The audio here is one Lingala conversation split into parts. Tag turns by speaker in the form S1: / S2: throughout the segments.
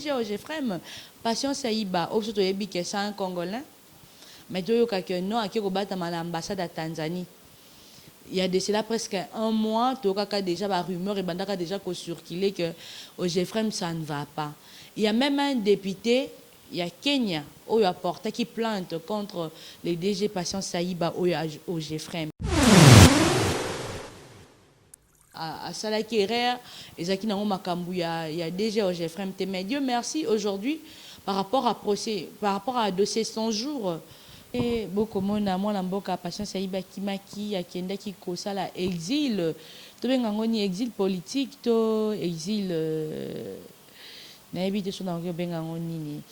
S1: DG au GFREM, Patience Saïba, au surtout que c'est un Congolais, mais tu as que non, à qui rebattre à l'ambassade à Tanzanie. Il y a de cela presque un mois, tu as déjà la rumeur et bandaka déjà circulé que au GFREM ça ne va pas. Il y a même un député, il y a Kenya, où il a porté qui plainte contre les DG Patience Saïba au GFREM. À Salakirer, et Zaki Nango Makambu, il y a déjà au GFREM. Mais Dieu merci aujourd'hui par rapport à dossier 100 jours. Et beaucoup de monde, moi, l'amboka Patience Saïba Kimaki, à Kenda qui kosa la exil. Tu veux ngoni exil politique, to exil. Naïbi de son anglais ngoni.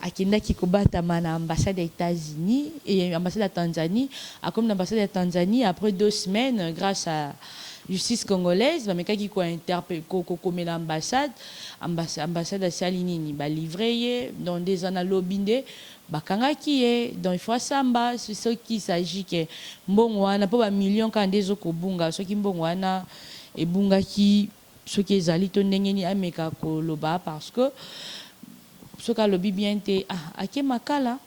S1: À Kenda qui combat na ambassade des États-Unis et ambassade de Tanzanie. À comme l'ambassade de Tanzanie, après 2 semaines, grâce à justice congolaise, mais quand il a interpellé l'ambassade, ambassade de Salinini, bah livré, dans des analobindé, bah kanga qui est, donc il faut samba, c'est ce qui s'agit que bon on a pas un million quand des autres bunga, ce qui bon on a et bunga qui ce qui est zali to ndengeni ameka ko loba parce que ce qu'a lobi bien te ake makala.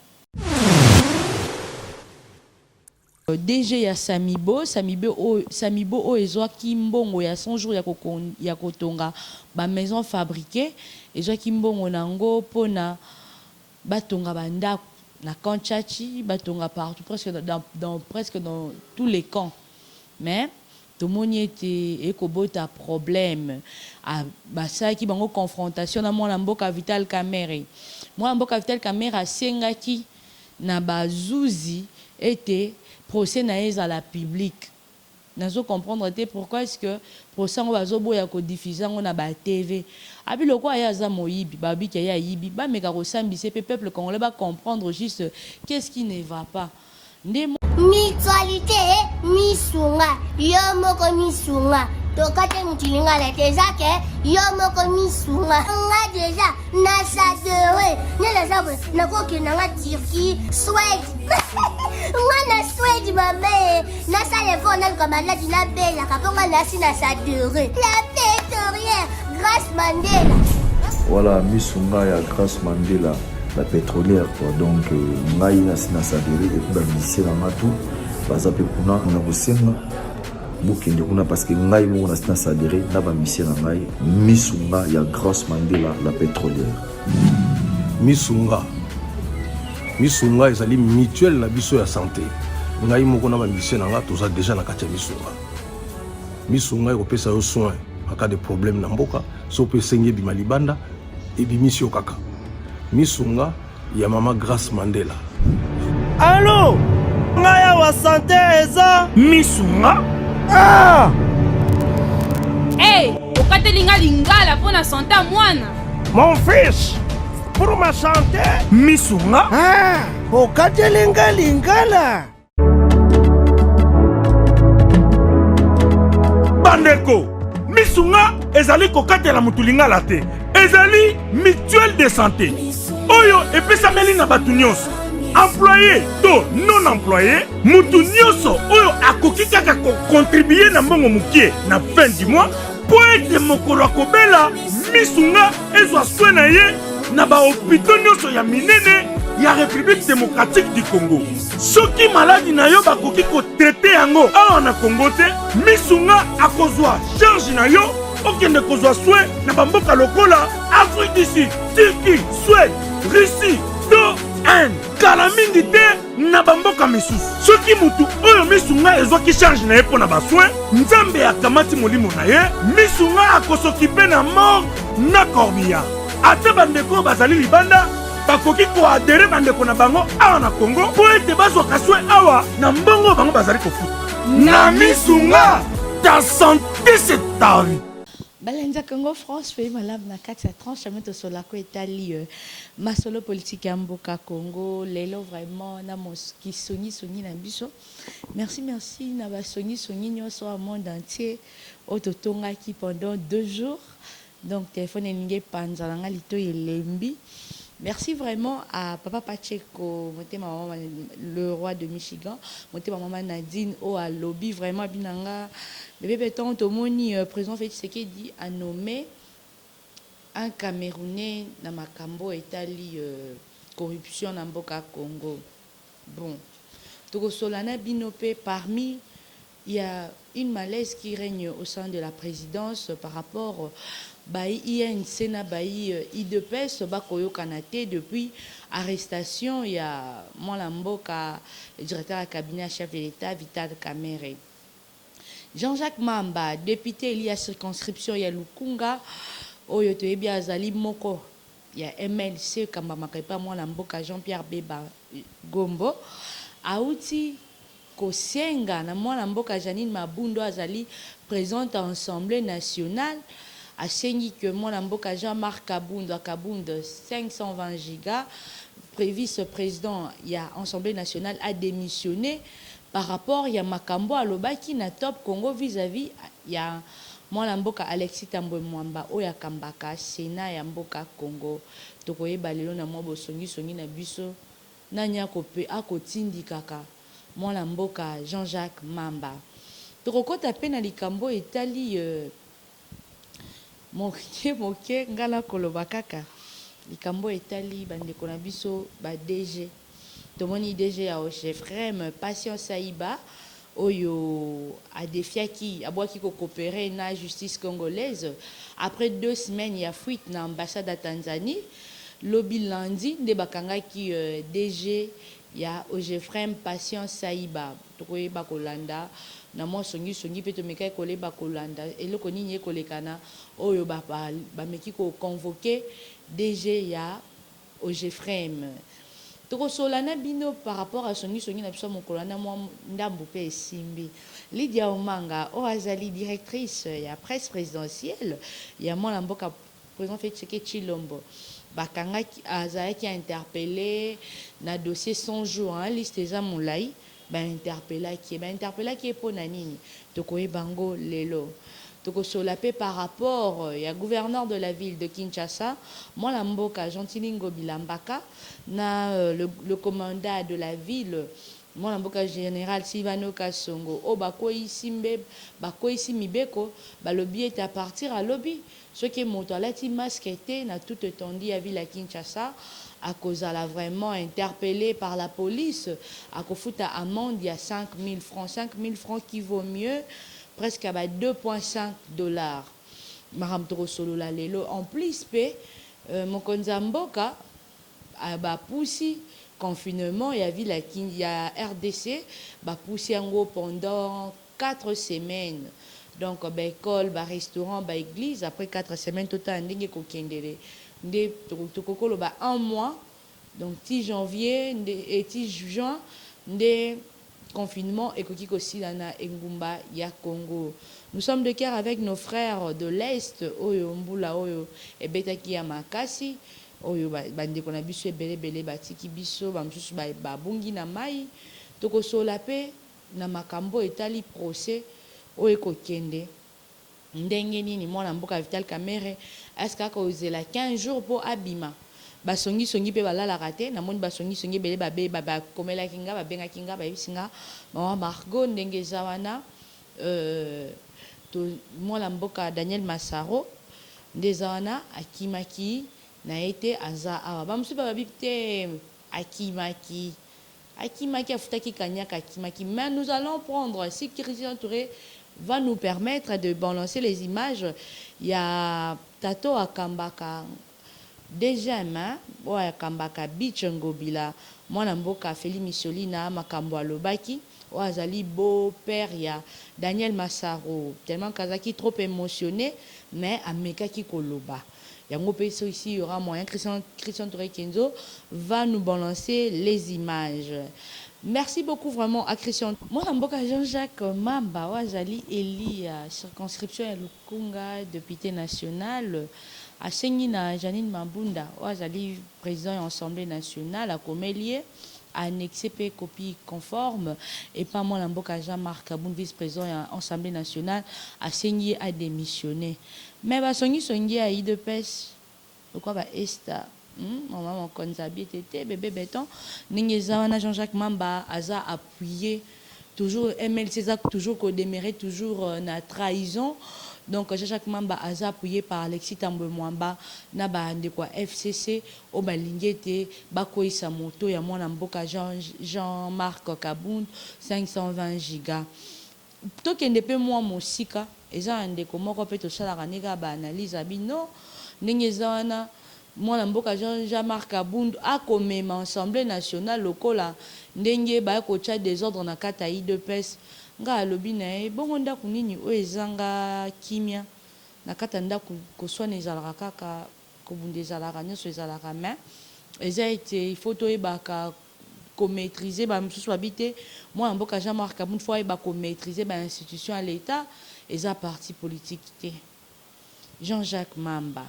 S1: DG ya Samibo o ezwa kimbongo ya 100 jours ya kotonga ba maison fabriquée ezwa kimbongo nango pona batonga banda na Kanchachi batonga partout presque dans tous les camps mais tout le monde était ekobota problème ça qui bango confrontation na mwana mboka Vital Kamerhe sengaki na bazuzi était procès naïs à la publique. Nous comprendre pourquoi est-ce que procès on va zoboya ko diffuser on a ba TV. Abi loko aya za moyibi babi ki ya yibi ba meka ko sambise peuple congolais va comprendre juste qu'est-ce qui ne va pas.
S2: Mutualité misunga yo moko misunga tokate mutilinga la tezake yo moko misunga nga déjà na sadere ne la sabre na ko ke na Turquie Suède nga na Suède mabe na sale fo na comme la dina bella kaponga na sina sadere la pétrolière Grace Mandela.
S3: Voilà misunga ya Grace Mandela la pétrolière quoi donc ngai na sina sadere et puis ba misé na matu baza pe kuna na kosenga bokende kuna parce que ngai mo na sina sadere na ba misé na ngai misunga ya Grace Mandela la pétrolière.
S4: Misunga ezali mutuelle na biso ya santé ngai moko na ba misé na nga toza déjà na kati ya misunga ekopesa yo soin en cas de problème na mboka so pe sengi bima libanda et bimisio kaka misunga ya mama Grace Mandela.
S5: Allô ngaya wa santé eza misunga
S6: hey okatelinga lingala pona santé mwana
S5: mon fils pour ma santé misunga okatelinga lingala bandeko misunga ezali kokatela mutu lingala te ezali mutuelle de santé oyo epesameli na batu nyonso employé to non employé mutu nyonso oyo akoki kaka kocontribuer na mbongo mukie na fin du mois po ete mokolo akobela misunga ezwa soin na ye na bahôpitaux nyonso ya minene ya République démocratique du Congo. Soki maladi na yo bakoki kotraite yango awa na Congo te misunga akozwa charge na yo okende kozwa soin na bamboka lokola Afrique du Sud, Turquie, Suède, Russie, to Inde. Kala mingi te na bamboka misusu. Soki mutu oyo misunga ezwaki charge na ye mpo na basoin, nzambe akamati molimo na ye, misunga akosokipe na mort na corbillard. Ate bandeko bazali libanda bakoki koadere bandeko na bango awa na Congo po ete bazwaka soin awa na mbongo bango bazali kofuta. Na misunga ta santé c'est ta vie.
S1: Balenza Congo France fait malab na kati ya tranchement to solako etali masolo politique ya mboka Congo lelo vraiment na moski songi na biso. Merci na ba songi nyonso au monde entier ototonga ki pendant 2 jours. Donc téléphone ninge panza nga lito elembi. Merci vraiment à Papa Pacheco, maman, le roi de Michigan, maman Nadine, à lobby, vraiment binanga. Bébé Béton, Tomoni, président fait ce qu'il dit, a nommé un Camerounais na makambo etali corruption na mboka Congo. Bon, Togosolana Binopé, parmi, il y a une malaise qui règne au sein de la présidence par rapport à INC na IDPS Bakoyo Kanate depuis arrestation. Il y a Molamboka, le directeur du cabinet chef de l'État, Vital Kamerhe. Jean-Jacques Mamba, député, il y a circonscription, il y a Lukunga, Oyo Toyebi Azali Moko, il y a MLC, Kambamakepa, Molamboka, Jean-Pierre Beba Gombo, Aouti Kosenga, na Molamboka, Janine Mabundo Azali, présente à l'Assemblée nationale, a saigné que Molamboka, Jean-Marc Kabunda, 520 gigas, vice-président, il y a l'Assemblée nationale, a démissionné. Par rapport, il y a Makambo Alobaki na top Congo vis-à-vis, il y a Molamboka Alexis Tambwe Mwamba, Oya Kambaka, Sénat ya Mboka Congo. Tokoye balelo na mwa songi na biso, nanya kope akotindi kaka. Molamboka Jean-Jacques Mamba. Tokokota pe na likambo etali moke ngala koloba kaka. Likambo etali bandeko na biso ba DG. Tomoni DG ya Ojefrem Patient Saïba oyo a défiaki aboaki ko coopérer na justice congolaise après 2 semaines ya fuite na ambassade à Tanzanie lobi lundi de bakanga ki DG ya Ojefrem Patient Saïba tokoye bakolanda na mo songi pe to mekai kole bakolanda eloko nini ekolekana oyo ba meki ko convoquer DG ya Ojefrem. Tokosolana bino par rapport à songi na biso mokolana mo ndambo pe simbi Lydia Omanga Oazali directrice ya presse présidentielle ya mo lamboka président Fetseke Chilombo bakanga azaya qui a interpellé na dossier 100 jours liste eza molai interpella qui est pona nini tokoye bango lelo Tokosolape par rapport il y a gouverneur de la ville de Kinshasa, Molamboka Gentilingo Bilambaka, na le commandant de la ville, Molamboka général Sivano Kasongo, o bakoyi simbe, bakoyi simibeko, balobi est à partir à lobby. Ce qui est montalati masqueté na tout étendu à ville à Kinshasa, à cause de la vraiment interpellé par la police, à Kofuta amende il y a 5 000 francs qui vaut mieux. Presque à 2,5 $. Maram Torosolo la lelo. En plus, mon konzamboka, bah poussi confinement, il y a RDC, bah poussi en gros pendant 4 semaines. Donc, bah école, bah restaurant, bah église, après 4 semaines, tout un dingue kokendere. Nde tokokolo bah 1 mois, donc 10 janvier et 10 juin, nde confinement et Kokiko Silana Ngumba ya Congo. Nous sommes de cœur avec nos frères de l'Est, Oyo Mbula Oyo et Betaki ya Makasi, Oyo bandeko na biso ebele batiki biso, bamsusu babungi na mai, toko solape na makambo etali procès oyo kokende. Ndenge nini mwana mboka Vital Kamerhe aska ko zela 15 jours pour abima. Basongi pe balala raté na moni basongi bele ba komela kinga ba benga kinga ba bisinga mama Margot ndenge zawana to mwana mboka Daniel Massaro ndezawana akimaki na été aza awa bamsu ba bipte akimaki afutaki kanyaka akimaki. Mais nous allons prendre si Christian Touré va nous permettre de balancer les images. Il y a Tato Akambaka déjà oya Kambaka Beach Ngobila mwana mboka Feli Missolina makambo alobaki oazali beau père ya Daniel Massaro tellement kazaki trop émotionné mais amekaki koloba yango pe ici il y aura moyen Christian Touré Kenzo va nous balancer les images. Merci beaucoup vraiment à Christian. Moi, Mboka Jean-Jacques Mamba, Wazali Eli, circonscription à Lukunga, député national, à Sengina Janine Mabunda, Wazali président de l'Assemblée nationale, à Comélier, à annexé copie conforme, et pas moi, Mboka Jean-Marc Kaboun, vice-président de l'Assemblée nationale, à Sengi a démissionné. Mais Songi à IDPS, pourquoi va Esta? Maman Konzabi était bébé béton Ningezawana Jean-Jacques Mamba Aza appuyé toujours MLC toujours qu'on démérait toujours na trahison Donc Jean-Jacques Mamba aza appuyé par Alexis Tambwe Mwamba na bande quoi FCC au balingete bakoisa moto ya mwana mboka Jean-Marc Kabund 520 giga. Tokende pe mwa mosika eza ndeko moko pe tosalaka nika ba analyse abino ndenge eza wana mwana mboka Jean-Marc Kabund akomema Assemblée nationale lokola ndenge ba ko tcha désordre na kata IDPS nga alobi na ye bongo ndako nini oyo ezanga kimia na kata ndako koswana ezalaka kaka kobunda ezalaka nyonso ezalaka mais eza ete il faut toyebaka komaîtriser bamosusu babi te mwana mboka Jean-Marc Kabund fo ayeba komaîtriser bainstitution ya l'état eza parti politique te. Jean-Jacques Mamba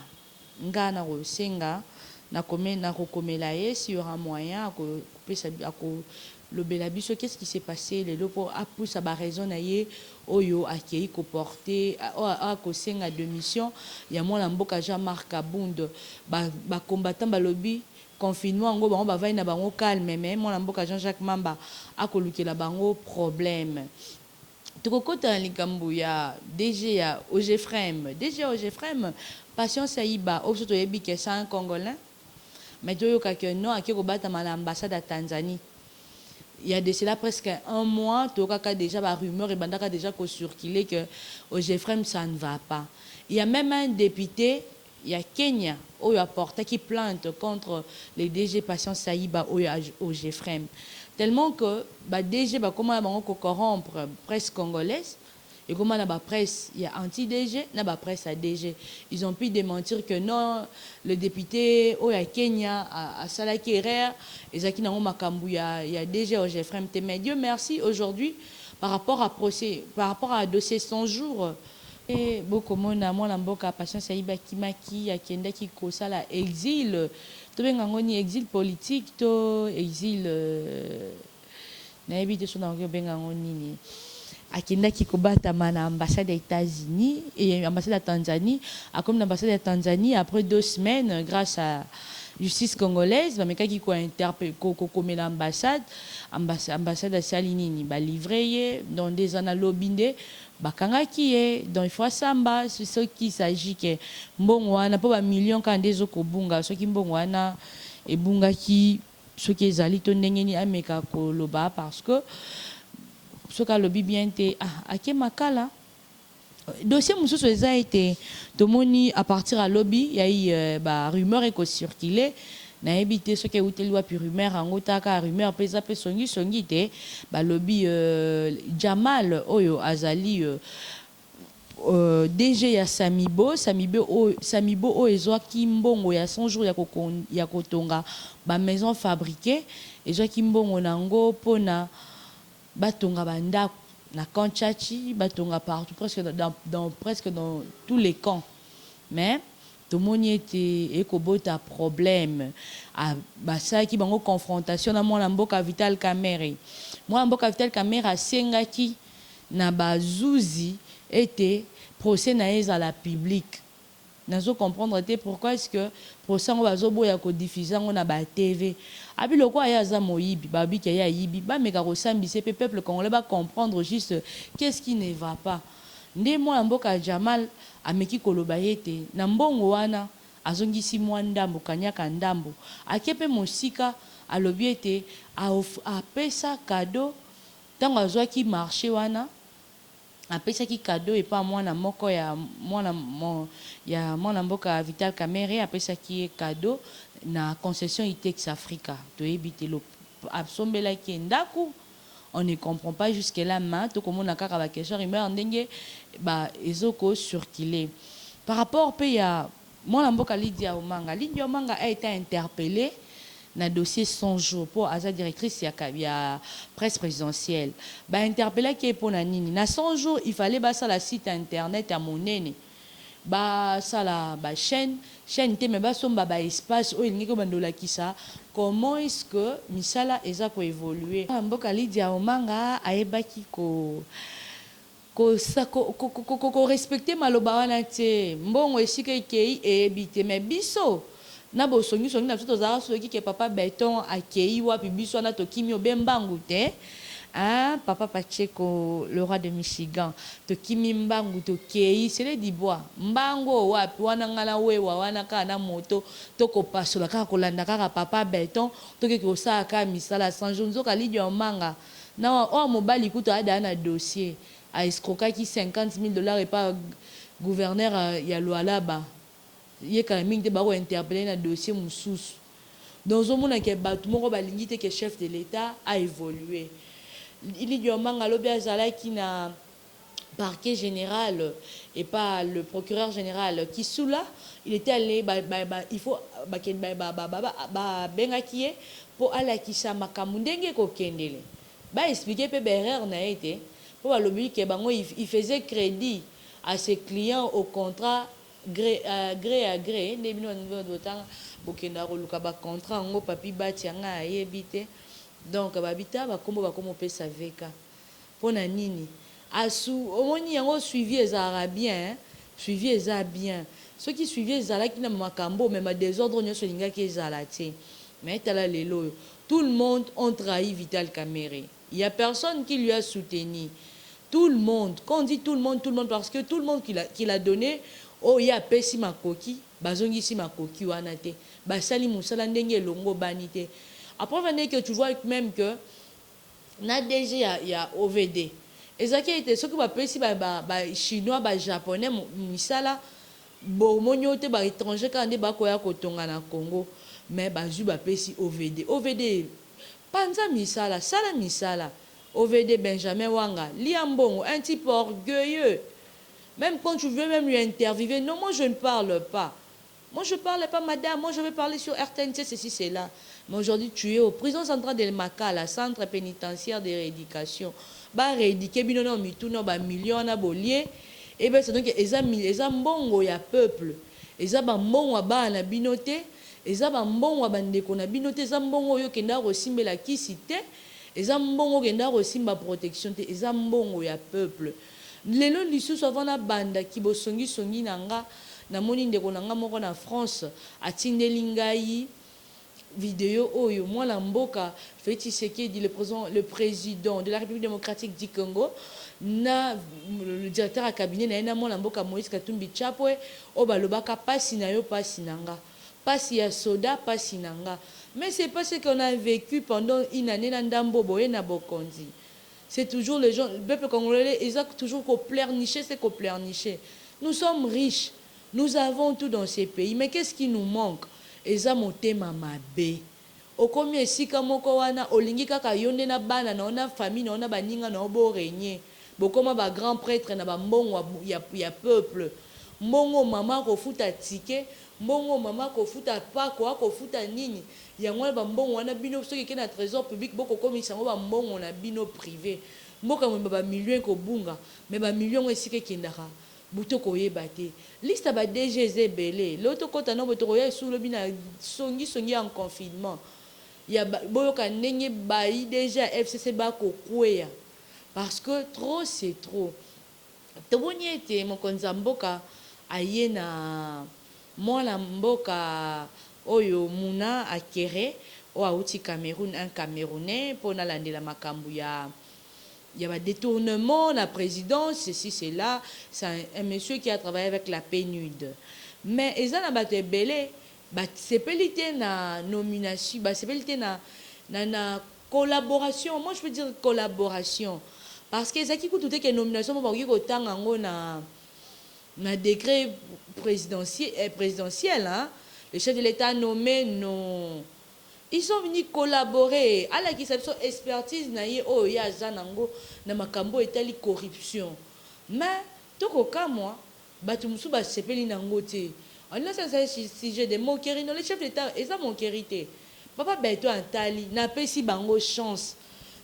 S1: nga na kosenga na kokomela ye si y aura moyen lobela biso qu'est-ce qui s'est passé les lopo a pousse ba raison na ye oyo akei ko porter a ko senga de mission ya mwana mboka Jean-Marc Kabund ba combattant ba lobby confinement ngo bango ba vai na bango calme mais mwana mboka Jean-Jacques Mamba a ko lukela bango problème. Tokokota na likambo ya DG ya OGEFREM Patience Ayiba oso toyebi ke c'est un Congolais mais toyoka ke non akiko batama na ambassade à Tanzanie. Il y a de cela presque un mois, Tokaka déjà la rumeur et Bandaka déjà qu'on circulait que au GFREM ça ne va pas. Il y a même un député, il y a Kenya, où a porté qui plainte contre les DG Patience Saïba au GFREM. Tellement que bah DG bah comment on corrompre presse congolaise et comment la presse il y a anti-DG, la presse à DG. Ils ont pu démentir que non, le député au Kenya à Salakerer et Zaki Nango Makambu il y a DG au GFREM. Mais Dieu merci aujourd'hui par rapport à dossier 100 jours et beaucoup mona mwana mboka Patience Ayiba Kimaki ya kenda ki kosala exil to bengango ni exil politique to exil na ebite so na bengango nini akenda kikobatama na ambassade des États-Unis et ambassade de Tanzanie comme l'ambassade de Tanzanie après 2 semaines grâce à justice congolaise bameka ki ko interpellé ko l'ambassade ambassade salinini ba livré dans des analobinde bakanga ki donc il faut samba ce qui s'agit que mbongo wana po ba million quand des okobunga ce qui mbongo wana e bunga ki ce qui ezali to ndenge ni ameka ko loba parce que ce qu'a lobby bien te ake makala dossier mususu eza été tomoni à partir à lobby il y a eu ba rumeur eko circuler na ebité ce qui uteli wa pi rumeur angotaka rumeur pesa pe songi te ba lobby Jamal oyo azali DG ya Samibo o ezwa kimbongo ya 100 jours ya kotonga ba maison fabriquée ezwa kimbongo nango pona batonga banda na Kanchachi batonga partout presque dans tous les camps mais tout le monde était ekobota problème à basa ki bango confrontation na mwana mboka Vital Kamerhe sengaki na bazuzi était procès na à la publique nazo comprendre te pourquoi est-ce que procès ngo bazoboya ko diffuser ngo na ba TV abi loko aya za moyibi babi ke ya yibi ba meka ko sambise pe peuple congolais ba comprendre juste qu'est-ce qui ne va pas nde mwana mboka Jamal ameki koloba yete na mbongo wana azongisi mwa ndambo kanyaka ndambo akepe mosika alobi ete apesa cadeau tango azwaki marché wana apesaki cadeau et pas mwana moko ya mwana mboka Vital Kamerhe apesaki cadeau na concession Itex Africa toyebi te lo absombelaki ndaku. On ne comprend pas jusque là mais tout comme on a kaka ba question rumeur ndenge ba ezoko circuler par rapport pe ya mwana mboka Lydia Omanga a été interpellée na dossier 100 jours pour asa directrice ya presse présidentielle ba interpellé qui pour na nini na 100 jours il fallait ba ça la site internet à monene ba ça la ba chaîne te mais ba somba ba espace o il ngiko bandola kisa comment est-ce que misala eza ko évoluer mboka Lydia Omanga ayebaki ko respecter maloba wana te mbongo esika ekei ebite mais biso na bosongi na biso tozala soki ke papa Beton akei wapi biso na tokimi obembangu te hein, papa Pacheco, le roi de Michigan, to kimimbangu to kei, c'est les dibois. Mbango wapi wana ngala wewa wana kana moto to ko pasola ka kolanda ka papa béton to ke ko sa ka misala sanjonzo ka lidio manga. Na o mobali kuto ada na dossier a escroquer qui $50,000 et pas gouverneur ya Lualaba. Il y a quand même des barreaux interpellés dans le dossier Moussous. Dans un monde qui est battu, que chef de l'État a évolué. Il y a un mangalobia qui n'a parquet général et pas le procureur général qui sous là, il était allé, il faut pour aller qui ça makamundenge ko kendele. Ba expliquer pe erreur na été pour le que bango il faisait crédit à ses clients au contrat gré à gré ne bino niveau d'autant bokenda roluka ba contrat ngo papi bati nga ayebite donc babita ba kombo pesa veka pona nini asu omoni yango suivi ezara bien suivi eza bien ceux qui suivi ezala ki na makambo même désordre nyoso linga ki ezala ti mais tala lelo tout le monde ont trahi Vital Kamerhe. Il y a personne qui lui a soutenu. Tout le monde, quand on dit tout le monde parce que tout le monde qui l'a donné oh il y a pesi makoki bazongi si makoki wana te basali musala ndenge longo banité après venez que tu vois même que na DG il y a OVD ezaki était ce que ba pesi ba chinois ba japonais misala bo monyote ba étranger quand ba koya kotonga na Congo mais bazu ba pesi OVD panza misala sala misala OVD Benjamin Wanga liambongo un type orgueilleux. Même quand tu veux même lui interviewer, non, moi je ne parle pas. Moi je ne parle pas, madame, moi je vais parler sur RTNC, ceci, c'est là. Mais aujourd'hui, tu es au prison centrale de Makala, centre pénitentiaire de rééducation. Bah, rééduquer, binono, mituno, bah, millions, na bolier. Et bien, c'est donc, ils ont mbongo, il y a peuple. Ils ont mbongo, bah, na binoté. Ils ont mbongo, bah, ndeko, na binoté. Ils ont mbongo, yo, kenda, rosimbe, la kisite. Ils ont mbongo, kenda, rosimba, protection. Ils ont mbongo, il y a peuple. Lelo lisusu avant na banda ki bosongi songi nanga na moni ndeko nanga moko na France atindeli ngai vidéo oyo mwana mboka Félix Tshisekedi le président de la République démocratique du Congo na le directeur à cabinet na mwana mboka Moïse Katumbi Chapwe o balobaka pasi na yo pasi nanga pasi ya soda pasi nanga mais c'est pas ce qu'on a vécu pendant une année na ndambo boye na bokonzi. C'est toujours les gens, le peuple congolais, ils ont toujours qu'au pleurnicher, c'est qu'au pleurnicher. Nous sommes riches, nous avons tout dans ces pays, mais qu'est-ce qui nous manque? Ils ont monté mamabe. Au combien si kamoko wana, olingi kaka yonde na bana, na ona famille, na ona baninga, na obo régner. Bokoma ba grand prêtre, na ba mbongo ya peuple. Mbongo mama ko futa tike, mbongo mama ko futa pako, ko futa nini. Yango ba mbongo wana bino soki ke na trésor public boko komisa ngo ba mbongo na bino privé mboka mo ba million ko bunga mais ba million esike kindaka buto ko yeba te liste ba DG belé l'autre kota no boto ko ya sous le bina songi en confinement ya boyoka ndenge ba déjà FCC ba ko kweya parce que trop c'est trop to boni ete mo konza mboka ayena mwana mboka Oyo Muna Akere o auti Cameroun un Camerounais pour na landela makambu ya ba détournement la présidence ceci c'est là c'est un monsieur qui a travaillé avec la PNUD mais ezana bato belé ba sepelité na nomination ba sepelité na collaboration moi je peux dire collaboration parce que ezaki ko tout que nomination ba ko tanga ngo na décret présidentiel hein. Le chef de l'État nommé, non. Ils sont venus collaborer. À la expertise, oh, ya zanango, na makambo etali corruption. Mais, toko ka moi, batumusu ba sepeli nango te. On a ça sujet de moquerie. Non, le chef de l'État, et ça moquerie. Papa beto antali, na pesi bango chance.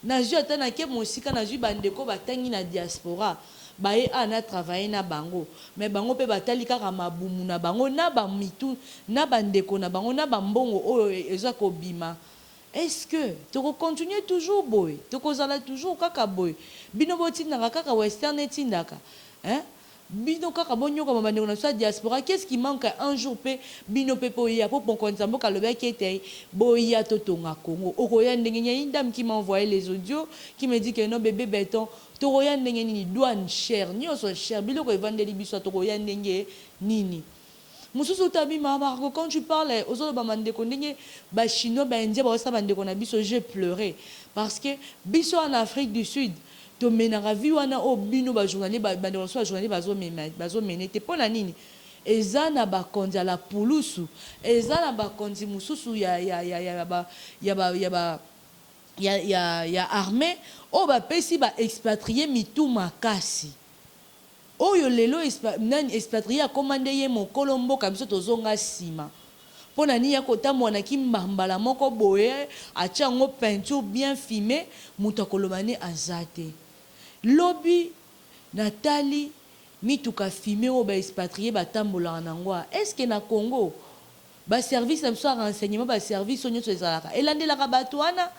S1: Na ju atana ke mosika na ju bandeko batangi na diaspora. Bae ana travailler na bango mais bango pe batali kaka mabumu na bango na ba mitu na bandeko na bango na bambongo oyo ezako bima est-ce que tu continuer toujours boy tu kozala toujours kaka boy bino botindaka kaka western etindaka hein bino kaka bonyo comme bandeko na sa diaspora, qu'est-ce qui manque un jour pe bino pe po ya po konza mboka loba kete boya to tonga Congo okoya ndenge une dame qui m'a envoyé les audios qui me dit que non bébé béton toroya ndenge nini douane cher nyonso cher biloko evandeli biso toroya ndenge nini mususu tabi mama quand tu parles aux autres bandeko ndenge ba chinois ba indien ba sa bandeko na biso j'ai pleuré parce que biso en Afrique du Sud to menara vi wana o bino ba journalier ba journalier bazo menete pona nini ezana ba konza la pulusu ezana ba konzi mususu ya armée o ba pesi ba expatrié mitu makasi oyo lelo expatrié a commandé ye mon colombo kabiso tozonga sima pona ni ya kotamona ki mbambala moko boye atia ngo peinture bien fumé muto kolomane azate Lobby Nathalie mituka filmé au ba expatrié ba tambola nangwa est-ce que na Congo ba service am soir renseignement ba service onyo tozalaka elandela ka batwana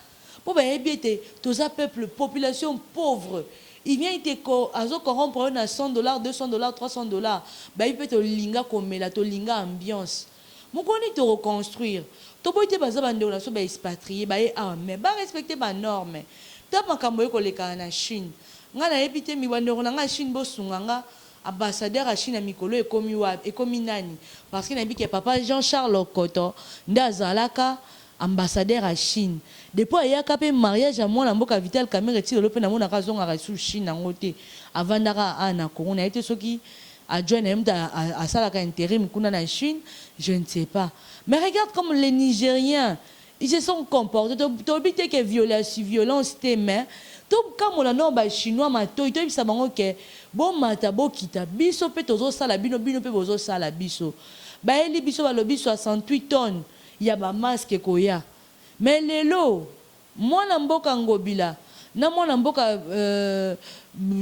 S1: po ba ebiete toza peuple population pauvre il vient te azo corrompre na $100 $200 $300 ba il peut te linga komela to linga ambiance mokoni te reconstruire to boite baza bande na so ba expatrié ba mais ba respecter ba norme ta makambo ekoleka na Chine ngana epite mi bandeko na nga Chine bosunga nga ambassadeur à Chine mikolo ekomi nani parce que nabi ke papa Jean-Charles Okoto ndazalaka ambassadeur à Chine depuis ayaka pe mariage à moi na mboka Vital Kamerhe ti lope na mona ka zonga ka su Chine ngote avandaka ana Congo na été soki adjoint à salaka intérim kuna na Chine je ne sais pas mais regarde comme les Nigériens ils se sont comportés to bité que violence mais comme on a non ba chinois mato ito bisa bango ke bon mata bo kita biso pe tozo sala bino pe bozo sala biso ba eli biso ba lobi 68 tonnes ya ba masque koya mais lelo mwana mboka ngobila na mwana mboka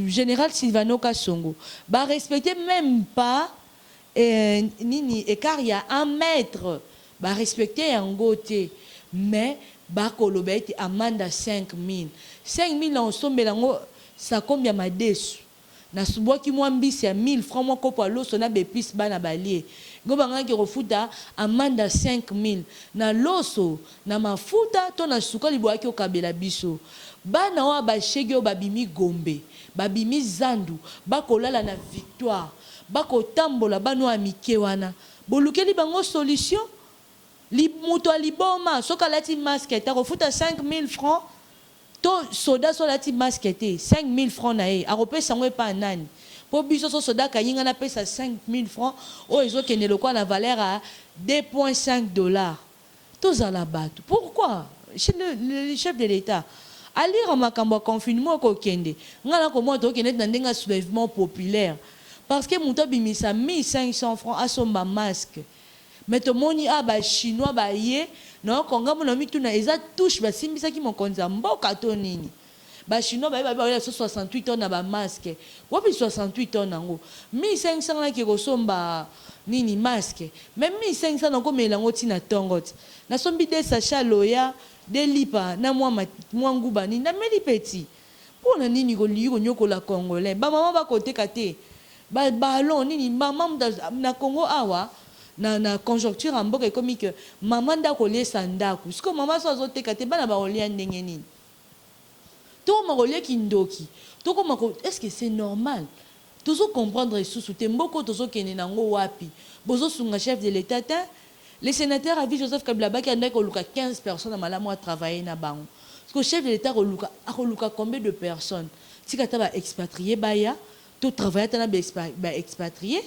S1: général Silvano Kasongo ba respecter même pas nini écart il y a 1 mètre ba respecter yangote mais bakoloba ete amanda 5000 na osombela ngo sa combien madesu na subwaki mwa mbisi ya 1000 francs mwa kopo loso na bepis bana balie ngo bangaki refuta amanda 5000 na loso na mafuta to na sukali boaki okabela biso bana wa bashege o babimi Gombe babimi Zandu bakolala na Victoire bakotambola bano amike wana bolukeli bango solution muto aliboma soka lati masque ta refuta 5000 francs to soda so lati masque te 5000 francs na e aropesa ngo pa nani po biso so soda kayinga na pesa 5000 francs o ezokende lokwa na valeur à $2.5 tozala bato pourquoi le chef de l'État a lire makambo confinement ko kende ngala ko moto kende na ndenga soulèvement populaire parce que muto bimisa 1500 francs asomba masque mais to moni aba chinois ba ye non konga mona mituna eza touche ba simbisa ki mokonza mboka to nini ba chinois ba 68 tonnes na ba masque wapi 68 tonnes nango 1500 na ki kosomba nini masque même 1500 nako melango tina tongot na sombi de sacha loya de lipa na mwa nguba ni na meli petit pona nini ko liyo nyoko la congolais ba mama ba kote kate ba ballon nini mama na Congo awa na conjoncture en mboka ekomi que maman ndako lesa ndako siko mama so azoteka te bana baolia ndenge nini to makolia kindoki to koma ko est-ce que c'est normal tozo comprendre sous te mboko tozo kene nango wapi bozo sunga chef de l'état les sénateurs a vu Joseph Kabila Baki andaki koluka 15 personnes à malamu à travailler na bango parce que chef de l'état koluka combien de personnes tika ta ba expatrié baya to travailler ta na ba expatrié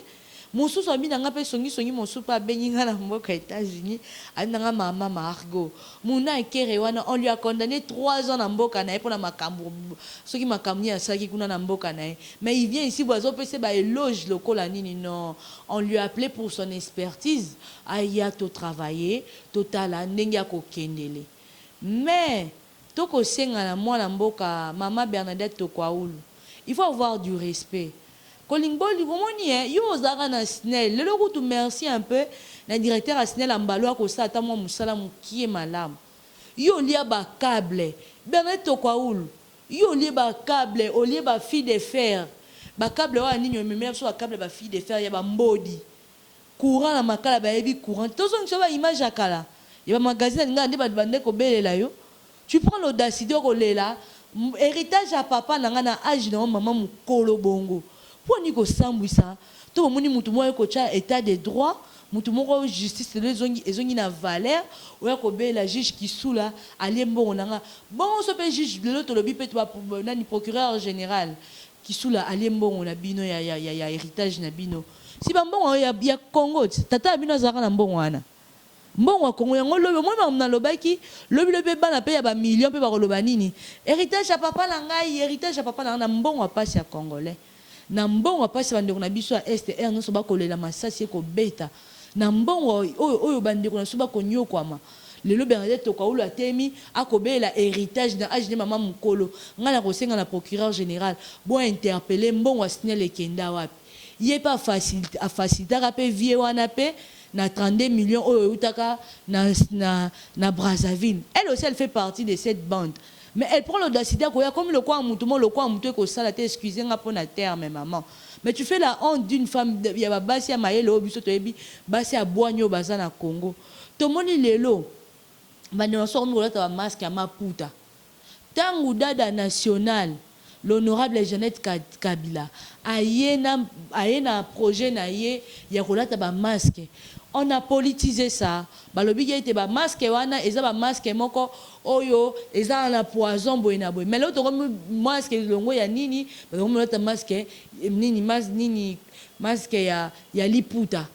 S1: Mosusu abi nanga pe songi mosusu pa beninga na mboka États-Unis andanga mama Margot muna ekere wana on lui a condamné 3 ans na mboka na epona makambo soki makamni asaki kuna na mboka na mais il vient ici bozo pese ba éloge lokola nini non on lui a appelé pour son expertise aya to travailler totala ndenge ya kokendele mais toko senga na mwana mboka mama Bernadette Tokwaulu il faut avoir du respect. Kolingboli bomoni yo zara na SNEL le logo tu merci un peu na directeur à SNEL ambalo akosa ata mo musala mukie malamu yo lia ba câble Bernadette Tokwaulu yo lia ba câble o lia ba fil de fer ba câble wa nini memela so ba câble ba fil de fer ya ba mbodi courant na makala ba yebi courant tozo nso ba image akala ya ba magazine nga nde ba bande ko belela yo tu prends l'audacité ko lela héritage à papa na nga na âge na maman mukolo bongo po ni ko sambwisa to moni mutu mo ko cha état de droit mutu moko justice ezongi na valeur oya ko bela juge Kisula aliembo nanga bon so pe juge lelo to lobi pe to nani procureur général Kisula aliembo na bino ya héritage na bino si ba mbongo ya Congo tata bino zaka na mbongo wana mbongo wa Congo yango lobi moi na lobaki lobi bana pe ya ba million pe ba koloba nini héritage ya papa na ngai héritage ya papa na mbongo wa pasi ya congolais na mbongo wa pasi bande na biso ya STR no so ba kolela masasi ko beta na mbongo oyo bande ko na so ba konyokwama lelo Bernadette Tokaulu atemi akobela héritage na âge de maman mukolo ngala ko senga na procureur général bo interpeller mbongo wa signal ekenda wapi yé pas facile à faciliter rapé vie wana pe na 32 millions oyo utaka na Brazzaville elle aussi elle fait partie de cette bande mais elle prend l'audacité quoi comme le quoi mutumo le quoi mutu ko sala te excusez nga pour na terme maman mais tu fais la honte d'une femme ya ba basi ya mayele obiso to yebi basi ya boanyo baza na Congo to moni lelo bande na so ngolata ba masque ya maputa tangu dada national l'honorable Jeannette Kabila ayena projet na ye ya kolata ba masque on a politisé ça balobi était ba masque wana eza ba masque moko oyo eza na poison boy na boy mais l'autre masque longo ya nini ba masque nini masque ya liputa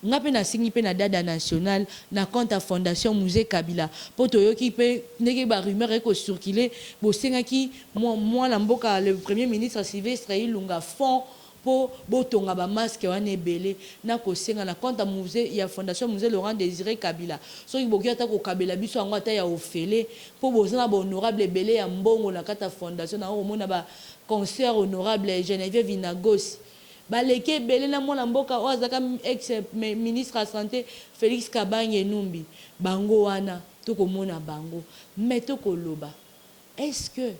S1: ngape na singi pe na dada national na compte à fondation musée Kabila poto yoki pe ndenge ba rumeur eko circuler bo sengaki moi la mboka le premier ministre Sylvestre Ilunga fond po botonga ba masque wana ebele na ko senga na compte à musée ya fondation musée Laurent Désiré Kabila so iboki ata ko kabela biso yango ata ya ofele po bozana ba honorable ebele ya mbongo na kata fondation na o mona ba concert honorable Geneviève Vinagos baleke belé na mona mboka ozaka ex ministre de santé Félix Kabanye Numbi bango wana toko mona bango mais toko loba est-ce que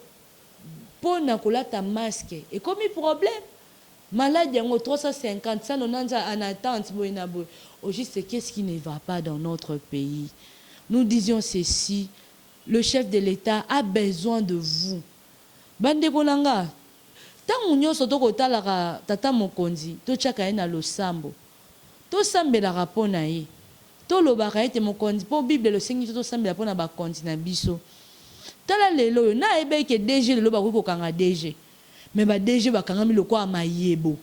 S1: pona kolata masque et comme problème malade yango 350 ça non en attente boina bo au juste qu'est-ce qui ne va pas dans notre pays nous disions ceci le chef de l'État a besoin de vous bande konanga tangu nyonso tokotalaka tata mokonzi tochaka ye na losambo tosambelaka mpo na ye tolobaka ete mokonzi mpo bible losengi tosambela mpo na bakonzi na biso tala lelo oyo nayeba eke DG lelo bakoki kokanga DG me ba DG bakangami lokola mayebo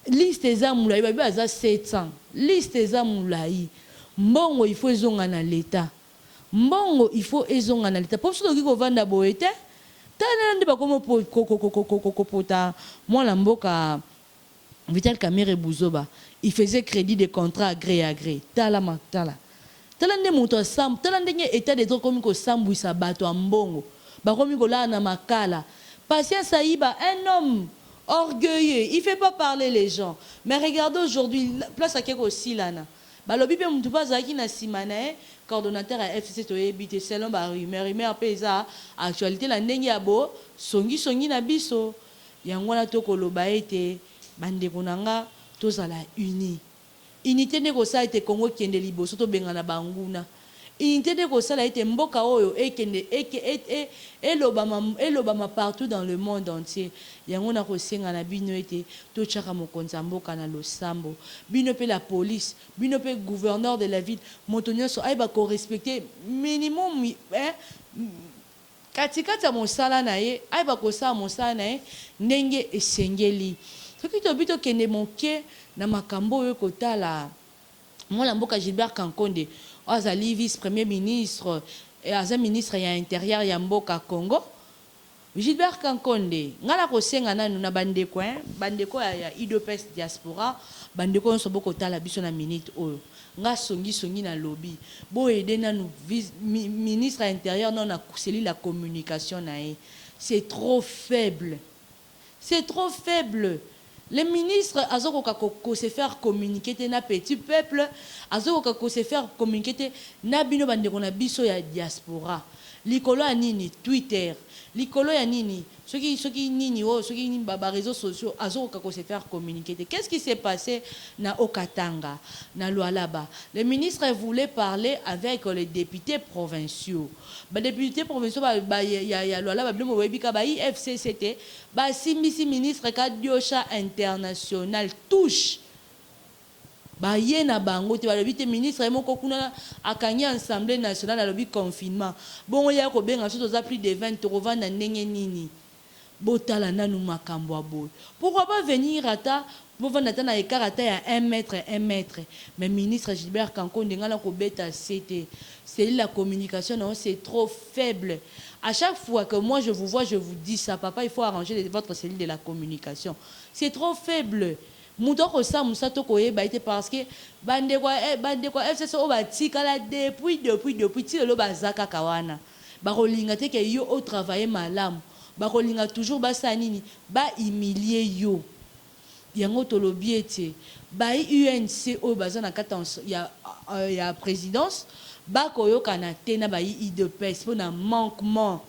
S1: liste eza molai babi aza 700 liste eza molai mbongo il faut ezonga na l'État mbongo il faut ezonga na l'État mpo so tokoki kovanda boye te tala nde bakomo kokopota mwana mboka Vital Kamerhe Buzoba il faisait crédit de contrat gré à gré tala nde moto asam tala ndenge état de droit komi kosambwisa bato ya mbongo bakomi kolala na makala Patience Aïba un homme orgueilleux il fait pas parler les gens mais regardez aujourd'hui place à quelque aussi lana balobi pe mutu bazaki na simana coordonnateur à FCC to ebité selon ba rumeur pesa actualité la ndenge ya bo songi na biso yango na to koloba ete bande konanga tozala unité ne ko sa ete Congo kende liboso to bengana banguna unité ne ko sala ete mboka oyo ekende elobama partout dans le monde entier yango na ko senga na bino ete to chaka mokonza mboka na losambo bino pe la police bino pe gouverneur de la ville motonyo so aiba ko respecter minimum katikati ya mosala na ye aiba ko sa mosala na ye ndenge esengeli soki to bito kende moke na makambo oyo kotala mwana mboka Gilbert Kankonde azali vice-premier ministre et aza ministre ya intérieur ya mboka Congo Gilbert Kankonde ngala ko senga nanu na bandeko ya IDPS diaspora bandeko nso boko tala biso na minute oyo nga songi na lobby bo aider nanu ministre ya intérieur non na kuseli la communication na ye c'est trop faible les ministres azoko se faire communiquer na petit peuple azoko se faire communiquer na bino bandeko na biso ya diaspora likolo ya nini Twitter, likolo ya nini soki nini soki nini ba réseaux sociaux azoka ko se faire communiquer. Qu'est-ce qui s'est passé na Okatanga na Lualaba? Le ministre voulait parler avec les députés provinciaux. Ba députés provinciaux ya Lualaba bino webika ba IFCCT ba simbisi ministre ka Diosha international touche ba yena bango te balobi te ministre moko kuna akangi assemblée nationale alobi confinement bongo ya ko benga so toza plus de 20 tovanda ndenge nini botala nanu makambo aboy. Pourquoi pas venir ata pour vendre na écart ya 1 mètre mais ministre Gilbert Kankonde ngala ko beta c'était c'est la communication non c'est trop faible. À chaque fois que moi je vous vois je vous dis ça papa il faut arranger votre cellule de la communication. C'est trop faible. Moutoko sa musato koyeba ite parce que bande kwa FCC o batikala depuis ti lo bazaka kawana ba rolinga te ke yo au travailler malamu ba rolinga toujours ba sanini ba humilier yo yango tolobi ete ba UNC o bazana kata ya présidence ba koyokana te na ba IDPS pour na manquement.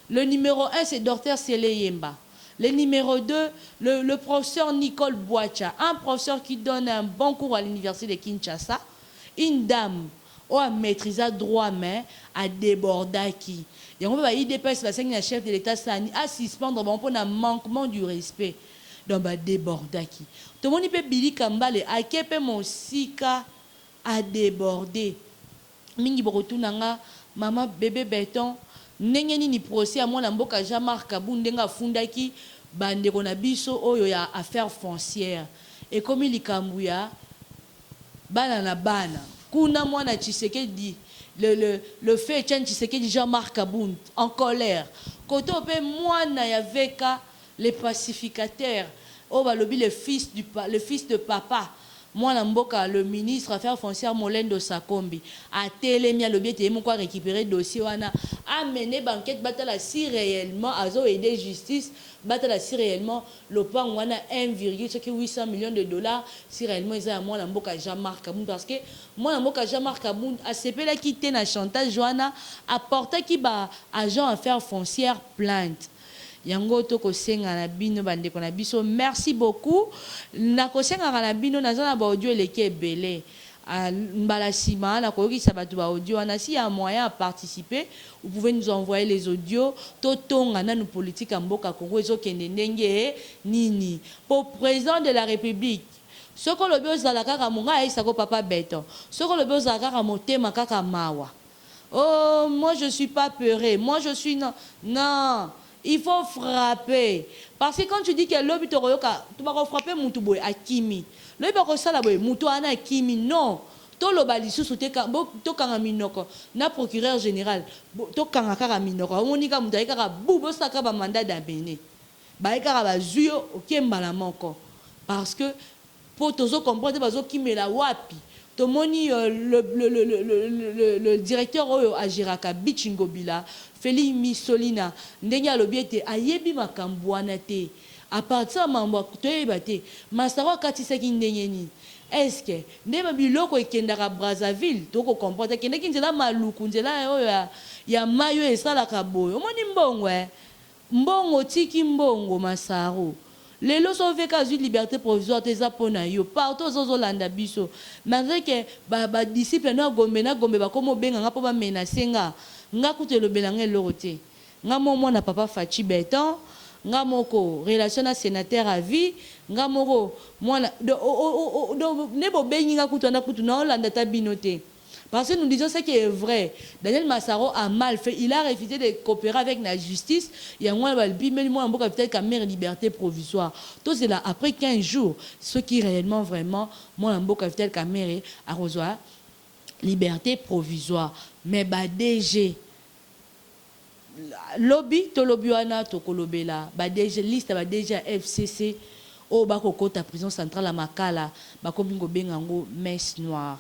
S1: Le numéro 1 c'est Dr Seleyemba. Le numéro 2, le professeur Nicole Boacha, un professeur qui donne un bon cours à l'université de Kinshasa, une dame qui a maîtrisé droit main à Debordaki. Et on va IDPS, la chef de l'État, à suspendre pour un manquement du respect. Donc, Debordaki. Tout le monde peut Billy Kambale, à Kepe mon sika à déborder. Mingi Borotunanga, maman bébé béton. Nengeni ni procès à moi na mboka Jean-Marc Kabundenga fundaki bande kona biso oyo ya affaires foncières et comme likambuya bana na bana kuna mwana Tshisekedi le fait Tshisekedi Jean-Marc Kabund en colère koto pe mwana ya veka les pacificateurs o balobi le fils de papa. Moi, le ministre Affaires foncières Molendo Sakombi a télémia le biais de récupérer le dossier a mené banquette batala si réellement azo aider justice batala si réellement le pan wana 1,8 million de dollars si réellement ils a moi l'amboka Jean-Marc Kabund parce que moi l'amboka Jean-Marc Kabund a cepé la quitté na chantage Joana apporté qui ba agent Affaires foncières plainte. Yango toko senga na bino bande kona biso merci beaucoup na ko senga na bino nazana ba audio eleke belé mbala sima na ko yokisa batu ba audio na si ya moyen à participer vous pouvez nous envoyer les audios totonga na nous politique mboka Congo ezokende ndenge nini pour président de la République soko lobi ozala kaka monga isako papa beto soko lobi ozala kaka motema kaka mawa oh moi je suis pas peuré moi je suis non il faut frapper. Parce que quand tu dis que l'homme tu vas frapper Moutouboy à Kimi. L'homme va sala boy Moutouana Kimi non. To lo bali susu te ka to kanga minoko na procureur général to kanga kaka minoko omonika mutaika ka bubo saka ba mandat d'amener. Ba ekara ba zuyo okembala moko. Parce que pour tozo comprendre bazo kimela wapi. Tomoni le directeur oyo Ajiraka Bichingobila Félix Missolina ndenge alobiete ayebi makambwana te à partir mambo toyeba te masaro katisaki ndenge ni est-ce que ndeba biloko ekendaka Brazzaville toko comprendre kende kinzela maluku nzela oyo ya mayo esalaka boyo omoni mbongo tiki mbongo masaro lelo soveka azwi liberté provisoire teza pona yo partout zozolanda biso malgré que ba disciple na gombe bakomo benga nga po ba menacer nga kutelo belanga eloko te nga momo na papa Fachi Beton nga moko relation na sénateur à vie nga moko mwana ne bo bengi nga kutu na olanda ta binote. Parce que nous disons ce qui est vrai. Daniel Massaro a mal fait. Il a refusé de coopérer avec la justice. Il y a moins peut-être qu'à mère liberté provisoire. Tout cela après 15 jours. Ce qui réellement vraiment moi peut-être qu'à mère à reçoit liberté provisoire. Mais bah DG lobby to lobbyana to kolobela ba DG liste ba DG FCC au Bakokota prison centrale à Makala, Bakomingo Bengango, messe noire.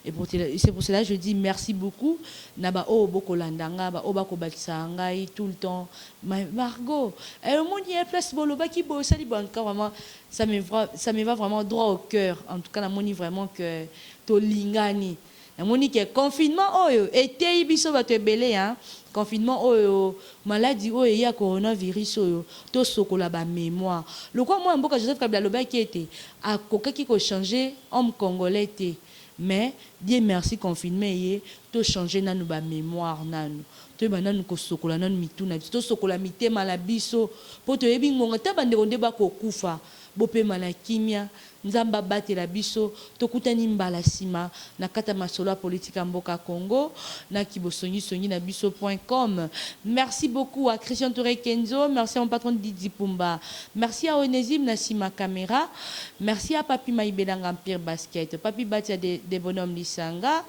S1: Et c'est pour cela que je dis merci beaucoup. Naba o boko landanga, ba o bako baksangai tout le temps. Margot, au monde y a place boloba qui bosse li banka vraiment ça me va vraiment droit au cœur. En tout cas la moni vraiment que to lingani. namoni ke confinement oyo etei biso bato ebele hein confinement oyo maladie oyo ya coronavirus oyo to sokola ba mémoire lokwa moi mboka Joseph Kabila lobaki ete akokaki ko changer homme congolais te mais Dieu merci confinement yé to changer nanu ba mémoire nanu to bananu ko sokola nanu mituna to sokola mitema la biso po to yebi ngonga ta bande konde ba ko kufa bope mana kimia nzamba batela biso tokutani mbala sima na kata masolo politique mboka Congo na kibosongi songi na biso.com. Merci beaucoup à Christian Touré Kenzo, merci à mon patron Didi Pumba, merci à Onésime Nassima Caméra, merci à Papi Maïbelanga Empire Basket, Papi Batia des bonhommes Lisanga,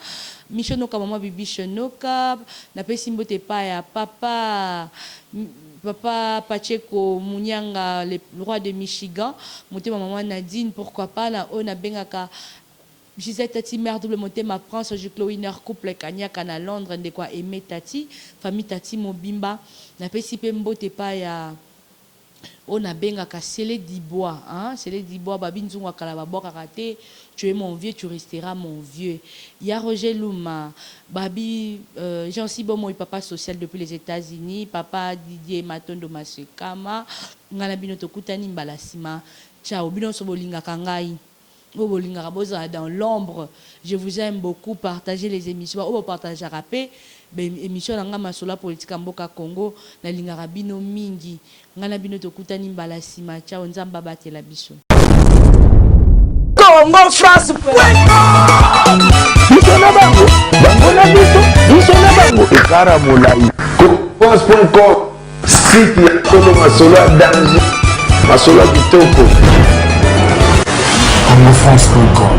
S1: Michonoka Maman Bibi Chonoka, na Pesimbote Paya Papa Pacheco Munyanga, le roi de Michigan, monté maman Nadine, pourquoi pas, là, on a bengaka Gisette Tati, mère double monté ma France, je Chloé couple Kanyaka à Londres, de quoi aimer Tati, famille Tati Mobimba, n'a pas si peu mbote pas ya. On a bengaka Célé Dibois, hein, Célé Dibois, Babinzunga Kalababo Karate, tu es mon vieux, tu resteras mon vieux. Il y a Roger Louma, Babi, Jean Sibomo, papa social depuis les États-Unis, papa Didier Matondo Masekama, Ngalabino Tokutani Mbalasima, ciao, Bino Sobolinga Kangai. Dans l'ombre, je vous aime beaucoup. Partagez les émissions. Ou partagez rapé. Émission nanga masola politique mboka Congo na lingara bino mingi. Ngana bino tokutani mbala sima. Ciao nzamba batela biso.
S7: Congo France. Biso na bango. Bango na biso. Biso na bango. Ekara molai. France.com. Site ya Congo masola danger. Masola kitoko. Congo France.com